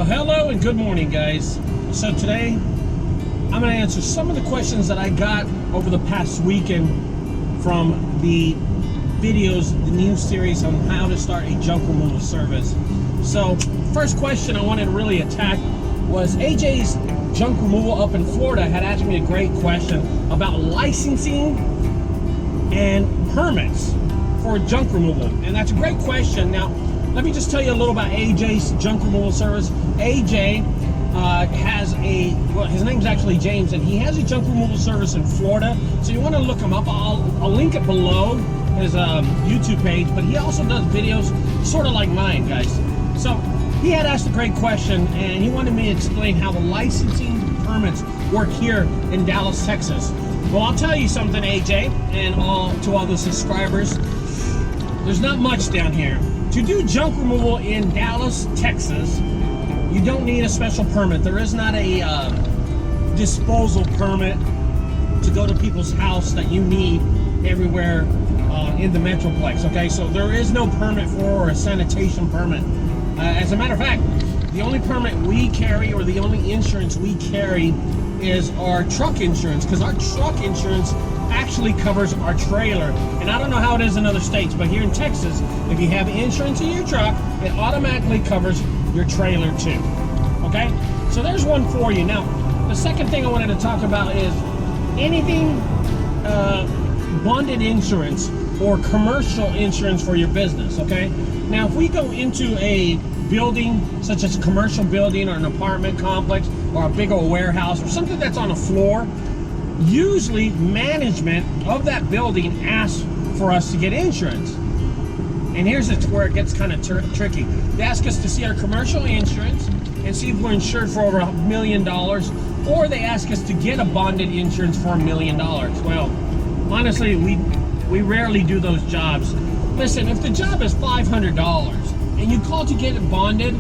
Hello and good morning, guys. So today I'm going to answer some of the questions that I got over the past weekend from the videos, the new series on how to start a junk removal service. So first question I wanted to really attack was AJ's Junk Removal up in Florida had asked me a great question about licensing and permits for junk removal, and that's a great question. Now let me just tell you a little about AJ's junk removal service. AJ has his name's actually James, and he has a junk removal service in Florida. So you want to look him up. I'll link it below his YouTube page, but he also does videos sort of like mine, guys. So he had asked a great question, and he wanted me to explain how the licensing permits work here in Dallas, Texas. Well, I'll tell you something, AJ, and to all the subscribers, there's not much down here. To do junk removal in Dallas, Texas, you don't need a special permit. There is not a disposal permit to go to people's house that you need everywhere in the Metroplex, okay? So there is no permit or a sanitation permit. As a matter of fact, the only permit we carry, or the only insurance we carry, is our truck insurance, because our truck insurance actually covers our trailer. And I don't know how it is in other states, but here in Texas, if you have insurance in your truck, it automatically covers your trailer too. Okay, so there's one for you. Now the second thing I wanted to talk about is anything bonded insurance or commercial insurance for your business. Okay, now if we go into a building such as a commercial building or an apartment complex or a big old warehouse or something that's on a floor, usually management of that building asks for us to get insurance. And here's where it gets kind of tricky. They ask us to see our commercial insurance and see if we're insured for over $1 million, or they ask us to get a bonded insurance for $1 million. Well, honestly, we rarely do those jobs. Listen, if the job is $500 and you call to get it bonded,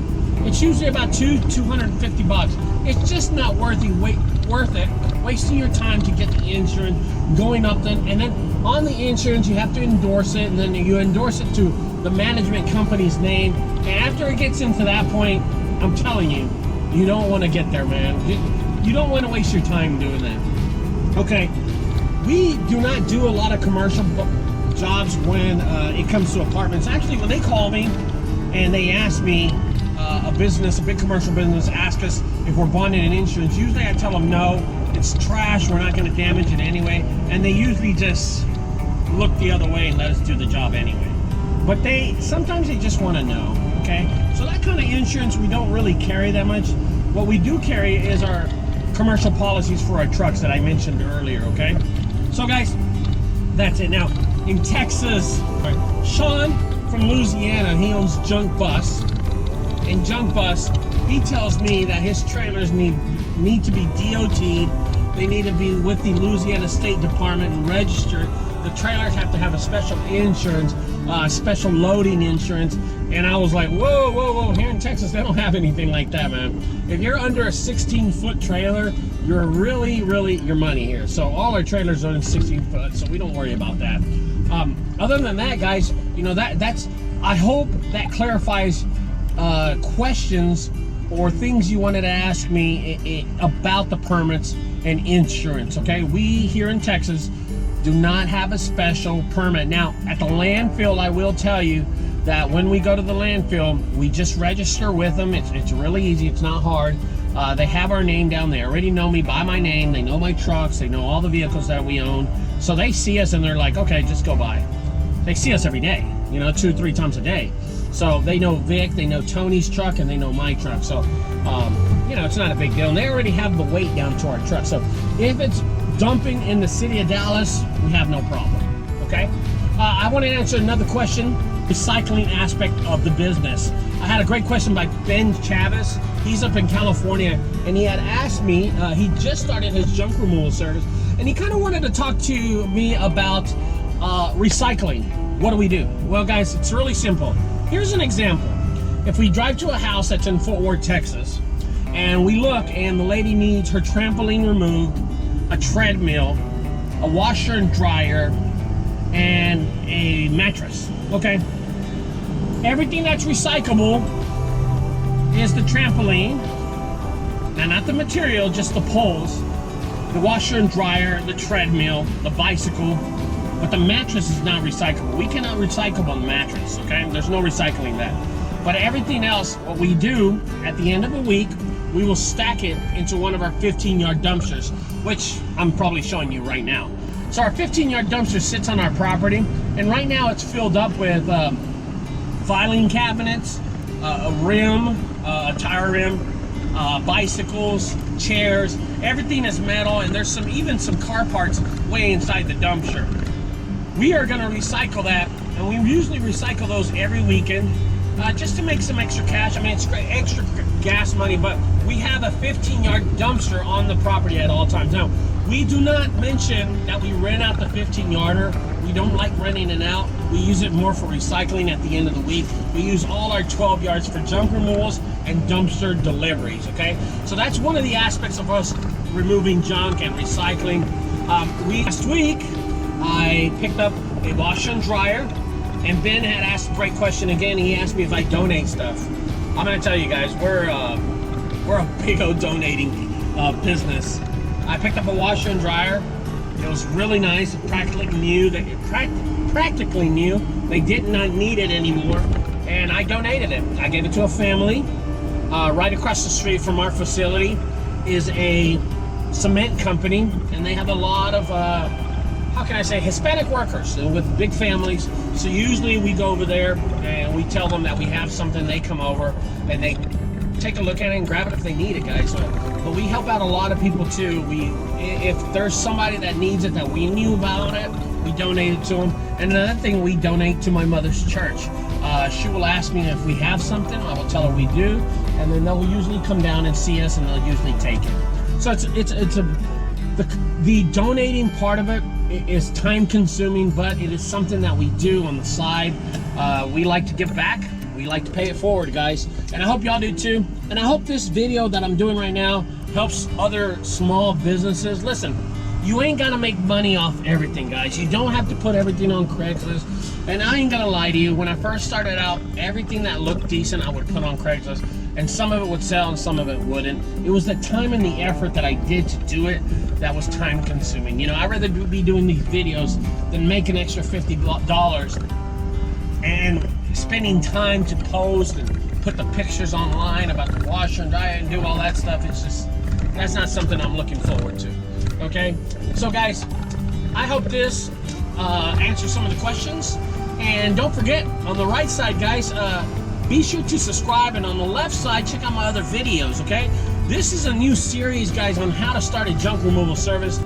it's usually about $250 bucks. It's just not worth it wasting your time to get the insurance, going up then, and then on the insurance you have to endorse it, and then you endorse it to the management company's name, and after it gets into that point, I'm telling you, you don't want to get there, man. You don't want to waste your time doing that. Okay, we do not do a lot of commercial jobs when it comes to apartments. Actually, when they call me and they ask me, a big commercial business, ask us if we're bonded in insurance, usually I tell them no, it's trash, we're not going to damage it anyway, and they usually just look the other way and let us do the job anyway. But sometimes they just want to know, okay? So that kind of insurance we don't really carry that much. What we do carry is our commercial policies for our trucks that I mentioned earlier, okay? So guys, that's it. Now, in Texas, Sean from Louisiana, he owns Junk Bus. In Junk Bus, he tells me that his trailers need to be DOT'd. They need to be with the Louisiana State Department and registered. The trailers have to have a special insurance, special loading insurance. And I was like, whoa, here in Texas, they don't have anything like that, man. If you're under a 16-foot trailer, you're really your money here. So all our trailers are in 16 foot, so we don't worry about that. Other than that, guys, you know, I hope that clarifies questions or things you wanted to ask me about the permits and insurance. Okay, we here in Texas do not have a special permit. Now at the landfill, I will tell you that when we go to the landfill, we just register with them. It's really easy, it's not hard. They have our name down. They already know me by my name. They know my trucks, they know all the vehicles that we own. So they see us and they're like, okay, just go by. They see us every day, you know, 2 or 3 times a day. So they know Vic, they know Tony's truck, and they know my truck. So, you know, it's not a big deal. And they already have the weight down to our truck. So if it's dumping in the city of Dallas, we have no problem, okay? I want to answer another question, recycling aspect of the business. I had a great question by Ben Chavis. He's up in California, and he had asked me, he just started his junk removal service, and he kind of wanted to talk to me about recycling. What do we do? Well, guys, it's really simple. Here's an example. If we drive to a house that's in Fort Worth, Texas, and we look and the lady needs her trampoline removed, a treadmill, a washer and dryer, and a mattress, okay? Everything that's recyclable is the trampoline. Now, not the material, just the poles, the washer and dryer, the treadmill, the bicycle, but the mattress is not recyclable. We cannot recycle on the mattress, okay? There's no recycling that. But everything else, what we do at the end of the week, we will stack it into one of our 15-yard dumpsters, which I'm probably showing you right now. So our 15-yard dumpster sits on our property, and right now it's filled up with filing cabinets, a rim, a tire rim, bicycles, chairs. Everything is metal, and there's even some car parts way inside the dumpster. We are going to recycle that, and we usually recycle those every weekend just to make some extra cash. I mean, it's extra gas money, but we have a 15-yard dumpster on the property at all times. Now, we do not mention that we rent out the 15-yarder. We don't like renting it out. We use it more for recycling at the end of the week. We use all our 12 yards for junk removals and dumpster deliveries, okay? So that's one of the aspects of us removing junk and recycling. Last week, I picked up a washer and dryer, and Ben had asked a great question again. He asked me if I donate stuff. I'm gonna tell you guys, we're a big old donating business. I picked up a washer and dryer. It was really nice, practically new. Practically new. They did not need it anymore, and I donated it. I gave it to a family. Right across the street from our facility is a cement company, and they have a lot of how can I say, Hispanic workers with big families. So usually we go over there and we tell them that we have something. They come over and they take a look at it and grab it if they need it, guys. But we help out a lot of people too. If there's somebody that needs it that we knew about it, we donate it to them. And another thing, we donate to my mother's church. She will ask me if we have something. I will tell her we do, and then they'll usually come down and see us, and they'll usually take it. So the donating part of it is time consuming, but it is something that we do on the side. We like to give back. We like to pay it forward, guys. And I hope y'all do too. And I hope this video that I'm doing right now helps other small businesses. Listen, you ain't gotta make money off everything, guys. You don't have to put everything on Craigslist. And I ain't gonna lie to you, when I first started out, everything that looked decent I would put on Craigslist, and some of it would sell and some of it wouldn't. It was the time and the effort that I did to do it that was time consuming. You know, I'd rather be doing these videos than make an extra $50 and spending time to post and put the pictures online about the washer and dryer and do all that stuff. It's just, that's not something I'm looking forward to. Okay, so guys, I hope this answers some of the questions. And don't forget, on the right side, guys, be sure to subscribe, and on the left side, check out my other videos, okay? This is a new series, guys, on how to start a junk removal service.